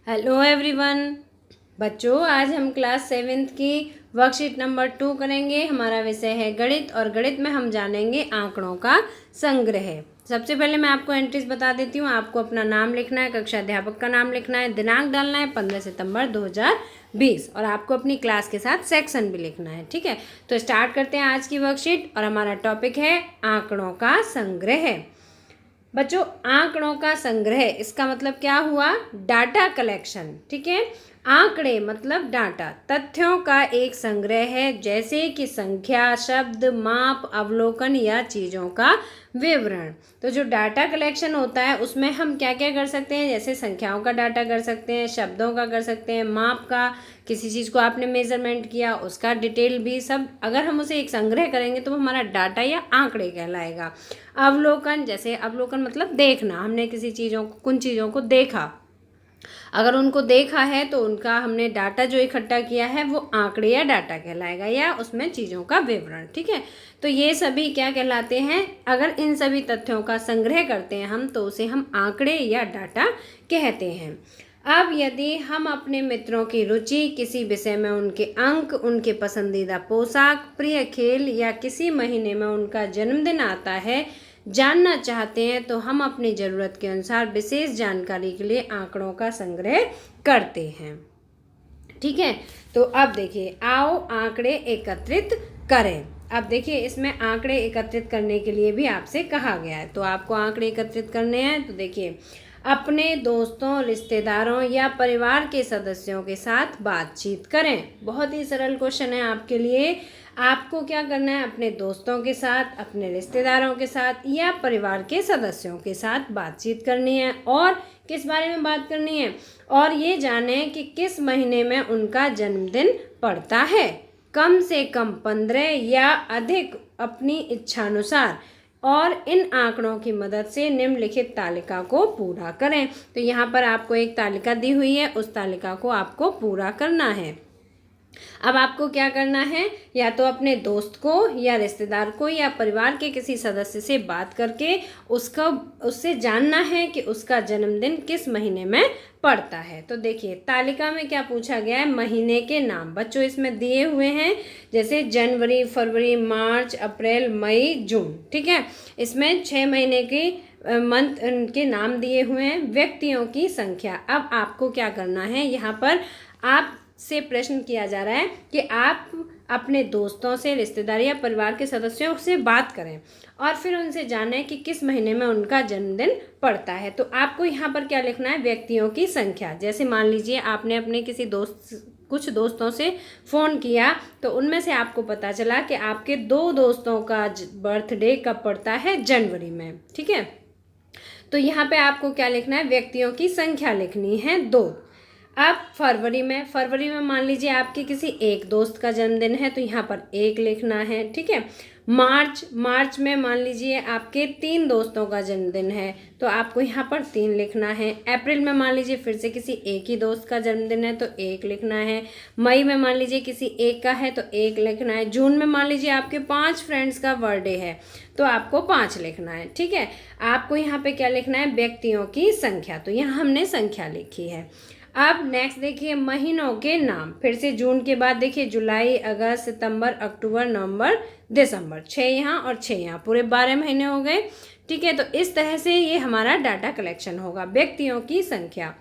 Hello everyone. बच्चों, आज हम क्लास 7th की वर्कशीट नंबर 2 करेंगे। हमारा विषय है गणित और गणित में हम जानेंगे आंकड़ों का संग्रह। सबसे पहले मैं आपको एंट्रीज बता देती हूँ। आपको अपना नाम लिखना है, कक्षा अध्यापक का नाम लिखना है, दिनांक डालना है 15 सितंबर 2020 और आपको अपनी क्लास के साथ सेक्शन भी लिखना है। ठीक है, तो स्टार्ट करते हैं आज की वर्कशीट और हमारा टॉपिक है आंकड़ों का संग्रह। बच्चों, आंकड़ों का संग्रह इसका मतलब क्या हुआ? Data collection. ठीक है, आंकड़े मतलब डाटा, तथ्यों का एक संग्रह है, जैसे कि संख्या, शब्द, माप, अवलोकन या चीज़ों का विवरण। तो जो डाटा कलेक्शन होता है उसमें हम क्या क्या कर सकते हैं? जैसे संख्याओं का डाटा कर सकते हैं, शब्दों का कर सकते हैं, माप का, किसी चीज़ को आपने मेजरमेंट किया उसका डिटेल भी सब, अगर हम उसे एक संग्रह करेंगे तो वो हमारा डाटा या आंकड़े कहलाएगा। अवलोकन, जैसे अवलोकन मतलब देखना, हमने किसी चीज़ों को, कुछ चीज़ों को देखा, अगर उनको देखा है तो उनका हमने डाटा जो इकट्ठा किया है वो आंकड़े या डाटा कहलाएगा, या उसमें चीज़ों का विवरण। ठीक है, तो ये सभी क्या कहलाते हैं? अगर इन सभी तथ्यों का संग्रह करते हैं हम तो उसे हम आंकड़े या डाटा कहते हैं। अब यदि हम अपने मित्रों की रुचि, किसी विषय में उनके अंक, उनके पसंदीदा पोशाक, प्रिय खेल या किसी महीने में उनका जन्मदिन आता है जानना चाहते हैं तो हम अपनी ज़रूरत के अनुसार विशेष जानकारी के लिए आंकड़ों का संग्रह करते हैं। ठीक है, तो अब देखिए, आओ आंकड़े एकत्रित करें। अब देखिए, इसमें आंकड़े एकत्रित करने के लिए भी आपसे कहा गया है, तो आपको आंकड़े एकत्रित करने हैं। तो देखिए, अपने दोस्तों, रिश्तेदारों या परिवार के सदस्यों के साथ बातचीत करें। बहुत ही सरल क्वेश्चन है आपके लिए। आपको क्या करना है? अपने दोस्तों के साथ, अपने रिश्तेदारों के साथ या परिवार के सदस्यों के साथ बातचीत करनी है। और किस बारे में बात करनी है? और ये जानें कि किस महीने में उनका जन्मदिन पड़ता है। कम से कम 15 या अधिक अपनी इच्छानुसार, और इन आंकड़ों की मदद से निम्नलिखित तालिका को पूरा करें। तो यहाँ पर आपको एक तालिका दी हुई है, उस तालिका को आपको पूरा करना है। अब आपको क्या करना है? या तो अपने दोस्त को या रिश्तेदार को या परिवार के किसी सदस्य से बात करके उससे जानना है कि उसका जन्मदिन किस महीने में पड़ता है। तो देखिए, तालिका में क्या पूछा गया है? महीने के नाम। बच्चों, इसमें दिए हुए हैं जैसे जनवरी, फरवरी, मार्च, अप्रैल, मई, जून। ठीक है, इसमें 6 महीने के मंथ के नाम दिए हुए हैं। व्यक्तियों की संख्या। अब आपको क्या करना है? यहाँ पर आप से प्रश्न किया जा रहा है कि आप अपने दोस्तों से, रिश्तेदार या परिवार के सदस्यों से बात करें और फिर उनसे जानें कि किस महीने में उनका जन्मदिन पड़ता है। तो आपको यहाँ पर क्या लिखना है? व्यक्तियों की संख्या। जैसे मान लीजिए आपने अपने किसी कुछ दोस्तों से फ़ोन किया तो उनमें से आपको पता चला कि आपके 2 दोस्तों का बर्थडे कब पड़ता है? जनवरी में। ठीक है, तो यहाँ पे आपको क्या लिखना है? व्यक्तियों की संख्या लिखनी है 2। अब फरवरी में मान लीजिए आपके किसी एक दोस्त का जन्मदिन है तो यहाँ पर 1 लिखना है। ठीक है, मार्च में मान लीजिए आपके 3 दोस्तों का जन्मदिन है तो आपको यहाँ पर 3 लिखना है। अप्रैल में मान लीजिए फिर से किसी एक ही दोस्त का जन्मदिन है तो 1 लिखना है। मई में मान लीजिए किसी एक का है तो 1 लिखना है। जून में मान लीजिए आपके 5 फ्रेंड्स का बर्थडे है तो आपको 5 लिखना है। ठीक है, आपको यहाँ पे क्या लिखना है? व्यक्तियों की संख्या। तो यहाँ हमने संख्या लिखी है। अब नेक्स्ट देखिए, महीनों के नाम। फिर से जून के बाद देखिए जुलाई, अगस्त, सितंबर, अक्टूबर, नवंबर, दिसंबर। 6 यहाँ और 6 यहाँ, पूरे 12 महीने हो गए। ठीक है, तो इस तरह से ये हमारा डाटा कलेक्शन होगा। व्यक्तियों की संख्या।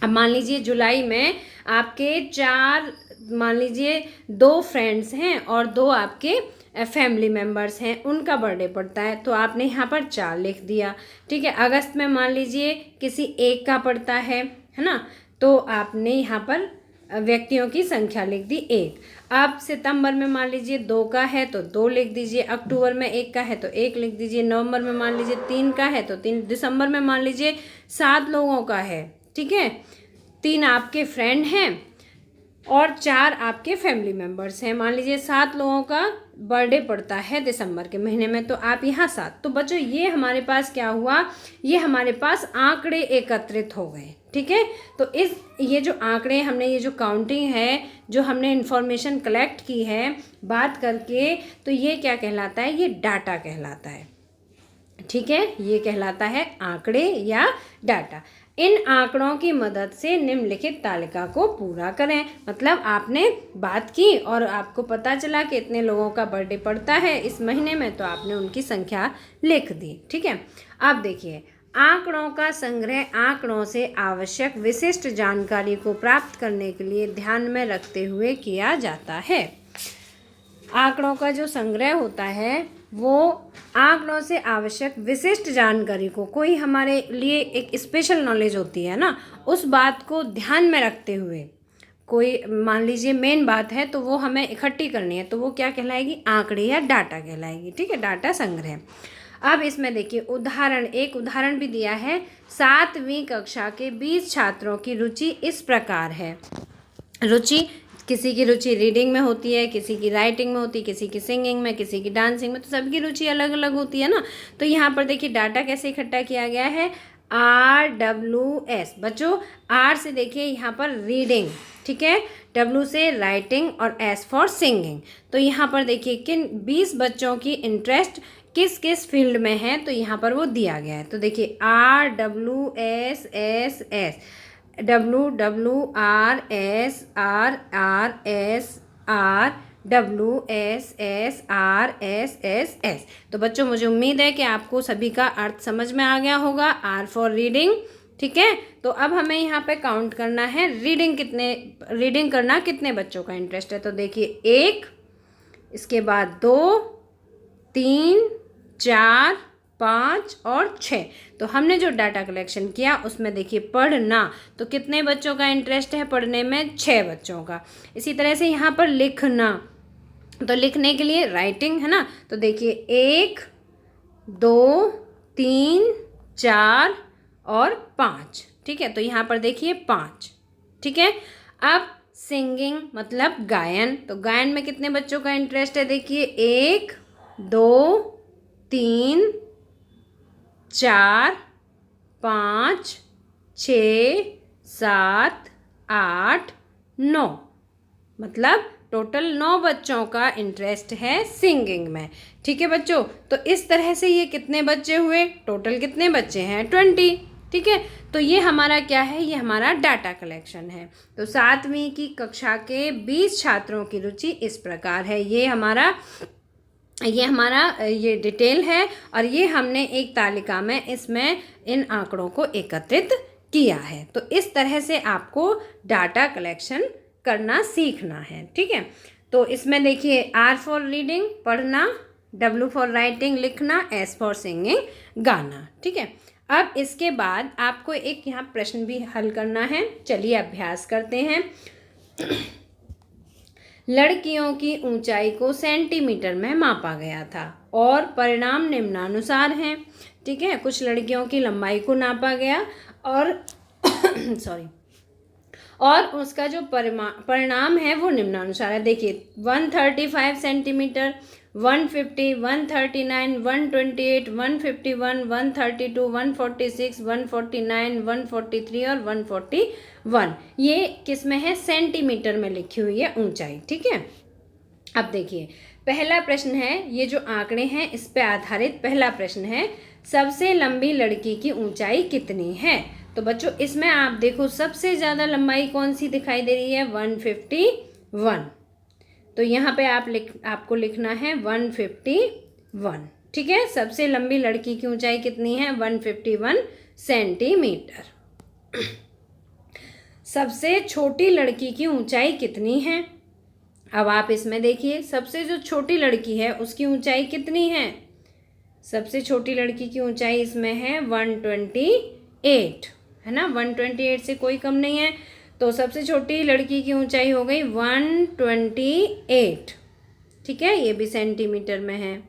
अब मान लीजिए जुलाई में आपके 4, मान लीजिए 2 फ्रेंड्स हैं और 2 आपके फैमिली मेम्बर्स हैं, उनका बर्थडे पड़ता है तो आपने यहाँ पर 4 लिख दिया। ठीक है, अगस्त में मान लीजिए किसी एक का पड़ता है ना, तो आपने यहाँ पर व्यक्तियों की संख्या लिख दी 1। अब सितंबर में मान लीजिए 2 का है तो 2 लिख दीजिए। अक्टूबर में 1 का है तो 1 लिख दीजिए। नवंबर में मान लीजिए 3 का है तो 3। दिसंबर में मान लीजिए 7 लोगों का है। ठीक है, 3 आपके फ्रेंड हैं और 4 आपके फैमिली मेम्बर्स हैं। मान लीजिए 7 लोगों का बर्थडे पड़ता है दिसंबर के महीने में तो आप यहाँ 7। तो बच्चों, ये हमारे पास क्या हुआ? ये हमारे पास आंकड़े एकत्रित हो गए। ठीक है, तो ये जो आंकड़े हमने, ये जो काउंटिंग है, जो हमने इंफॉर्मेशन कलेक्ट की है बात करके, तो ये क्या कहलाता है? ये डाटा कहलाता है। ठीक है, ये कहलाता है आंकड़े या डाटा। इन आंकड़ों की मदद से निम्नलिखित तालिका को पूरा करें। मतलब आपने बात की और आपको पता चला कि इतने लोगों का बर्थडे पड़ता है इस महीने में, तो आपने उनकी संख्या लिख दी। ठीक है, अब देखिए, आंकड़ों का संग्रह आंकड़ों से आवश्यक विशिष्ट जानकारी को प्राप्त करने के लिए ध्यान में रखते हुए किया जाता है। आंकड़ों का जो संग्रह होता है वो आंकड़ों से आवश्यक विशिष्ट जानकारी को, कोई हमारे लिए एक स्पेशल नॉलेज होती है ना, उस बात को ध्यान में रखते हुए, कोई मान लीजिए मेन बात है तो वो हमें इकट्ठी करनी है, तो वो क्या कहलाएगी? आंकड़े या डाटा कहलाएगी। ठीक है, डाटा संग्रह। अब इसमें देखिए एक उदाहरण भी दिया है। 7वीं कक्षा के 20 छात्रों की रुचि इस प्रकार है। रुचि, किसी की रुचि रीडिंग में होती है, किसी की राइटिंग में होती है, किसी की सिंगिंग में, किसी की डांसिंग में, तो सबकी रुचि अलग अलग होती है ना। तो यहाँ पर देखिए डाटा कैसे इकट्ठा किया गया है, RWS। बच्चों R से देखिए यहाँ पर रीडिंग, ठीक है, W से राइटिंग और S फॉर सिंगिंग। तो यहाँ पर देखिए किन 20 बच्चों की इंटरेस्ट किस किस फील्ड में है, तो यहाँ पर वो दिया गया है। तो देखिए RWSSS, WWRSRRSRWSSRSSS। तो बच्चों मुझे उम्मीद है कि आपको सभी का अर्थ समझ में आ गया होगा। R फॉर रीडिंग, ठीक है। तो अब हमें यहाँ पे काउंट करना है रीडिंग करना कितने बच्चों का इंटरेस्ट है। तो देखिए 1, इसके बाद 2, 3, 4, 5 और 6। तो हमने जो डाटा कलेक्शन किया उसमें देखिए पढ़ना, तो कितने बच्चों का इंटरेस्ट है पढ़ने में? 6 बच्चों का। इसी तरह से यहाँ पर लिखना, तो लिखने के लिए राइटिंग है ना, तो देखिए 1, 2, 3, 4 और 5। ठीक है, तो यहाँ पर देखिए 5। ठीक है, अब सिंगिंग मतलब गायन, तो गायन में कितने बच्चों का इंटरेस्ट है? देखिए 1, 2, 3, 4, 5, 6, 7, 8, 9, मतलब टोटल 9 बच्चों का इंटरेस्ट है सिंगिंग में। ठीक है बच्चों, तो इस तरह से ये कितने बच्चे हुए? टोटल कितने बच्चे हैं? 20। ठीक है, तो ये हमारा क्या है? ये हमारा डाटा कलेक्शन है। तो 7वीं की कक्षा के 20 छात्रों की रुचि इस प्रकार है। ये हमारा ये डिटेल है और ये हमने एक तालिका में इसमें इन आंकड़ों को एकत्रित किया है। तो इस तरह से आपको डाटा कलेक्शन करना सीखना है। ठीक है, तो इसमें देखिए R फॉर रीडिंग पढ़ना, W फॉर राइटिंग लिखना, S फॉर सिंगिंग गाना। ठीक है, अब इसके बाद आपको एक यहाँ प्रश्न भी हल करना है। चलिए अभ्यास करते हैं। लड़कियों की ऊंचाई को सेंटीमीटर में मापा गया था और परिणाम निम्नानुसार हैं। ठीक है, कुछ लड़कियों की लंबाई को नापा गया और और उसका जो परिणाम है वो निम्नानुसार है। देखिए 135 सेंटीमीटर, 150, 139, 128, 151, 132, 146, 149, 143 और 141, ये किस में है? सेंटीमीटर में लिखी हुई है ऊंचाई। ठीक है, अब देखिए पहला प्रश्न है, ये जो आंकड़े हैं इस पे आधारित पहला प्रश्न है, सबसे लंबी लड़की की ऊंचाई कितनी है? तो बच्चों इसमें आप देखो सबसे ज़्यादा लंबाई कौन सी दिखाई दे रही है? 151। तो यहाँ पे आपको लिखना है 151। ठीक है, सबसे लंबी लड़की की ऊंचाई कितनी है? 151 सेंटीमीटर। सबसे छोटी लड़की की ऊंचाई कितनी है? अब आप इसमें देखिए सबसे जो छोटी लड़की है उसकी ऊंचाई कितनी है? सबसे छोटी लड़की की ऊंचाई इसमें है 128, है ना, 128 से कोई कम नहीं है। तो सबसे छोटी लड़की की ऊंचाई हो गई 128। ठीक है, ये भी सेंटीमीटर में है।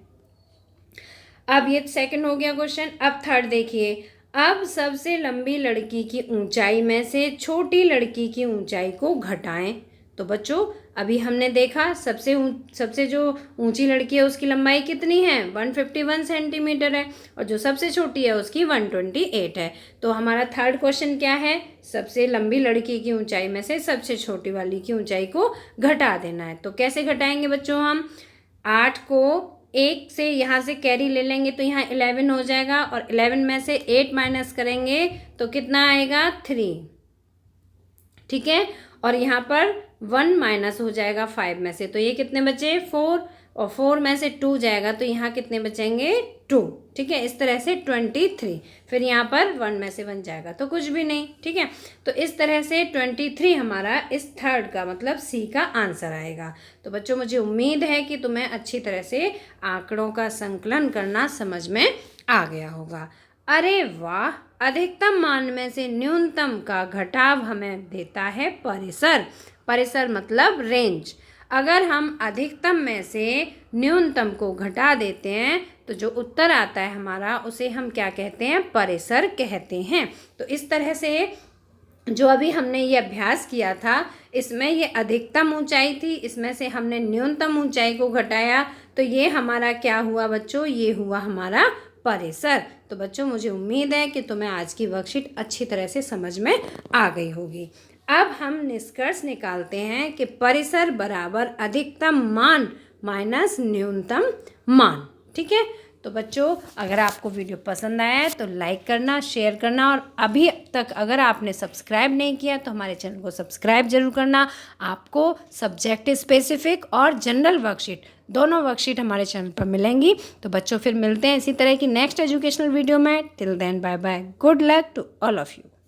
अब ये सेकंड हो गया क्वेश्चन। अब थर्ड देखिए, अब सबसे लंबी लड़की की ऊंचाई में से छोटी लड़की की ऊंचाई को घटाएं। तो बच्चों अभी हमने देखा सबसे जो ऊंची लड़की है उसकी लंबाई कितनी है? 151 सेंटीमीटर है और जो सबसे छोटी है उसकी 128 है। तो हमारा थर्ड क्वेश्चन क्या है? सबसे लंबी लड़की की ऊंचाई में से सबसे छोटी वाली की ऊंचाई को घटा देना है। तो कैसे घटाएंगे बच्चों? हम 8 को 1 से यहाँ से कैरी ले लेंगे तो यहाँ 11 हो जाएगा, और 11 में से 8 माइनस करेंगे तो कितना आएगा 3, ठीक है। और यहाँ पर 1 माइनस हो जाएगा 5 में से, तो ये कितने बचे 4, और 4 में से 2 जाएगा तो यहाँ कितने बचेंगे 2, ठीक है। इस तरह से 23, फिर यहाँ पर 1 में से 1 जाएगा तो कुछ भी नहीं, ठीक है। तो इस तरह से 23 हमारा इस थर्ड का मतलब सी का आंसर आएगा। तो बच्चों मुझे उम्मीद है कि तुम्हें अच्छी तरह से आंकड़ों का संकलन करना समझ में आ गया होगा। अरे वाह, अधिकतम मान में से न्यूनतम का घटाव हमें देता है परिसर। परिसर मतलब रेंज। अगर हम अधिकतम में से न्यूनतम को घटा देते हैं तो जो उत्तर आता है हमारा उसे हम क्या कहते हैं, परिसर कहते हैं। तो इस तरह से जो अभी हमने ये अभ्यास किया था इसमें ये अधिकतम ऊंचाई थी, इसमें से हमने न्यूनतम ऊंचाई को घटाया तो ये हमारा क्या हुआ बच्चों, ये हुआ हमारा परिसर। तो बच्चों मुझे उम्मीद है कि तुम्हें आज की वर्कशीट अच्छी तरह से समझ में आ गई होगी। अब हम निष्कर्ष निकालते हैं कि परिसर बराबर अधिकतम मान माइनस न्यूनतम मान, ठीक है। तो बच्चों अगर आपको वीडियो पसंद आया है तो लाइक करना, शेयर करना, और अभी तक अगर आपने सब्सक्राइब नहीं किया तो हमारे चैनल को सब्सक्राइब जरूर करना। आपको सब्जेक्ट स्पेसिफिक और जनरल वर्कशीट दोनों वर्कशीट हमारे चैनल पर मिलेंगी। तो बच्चों फिर मिलते हैं इसी तरह की नेक्स्ट एजुकेशनल वीडियो में। Till then bye bye, good luck to all of you.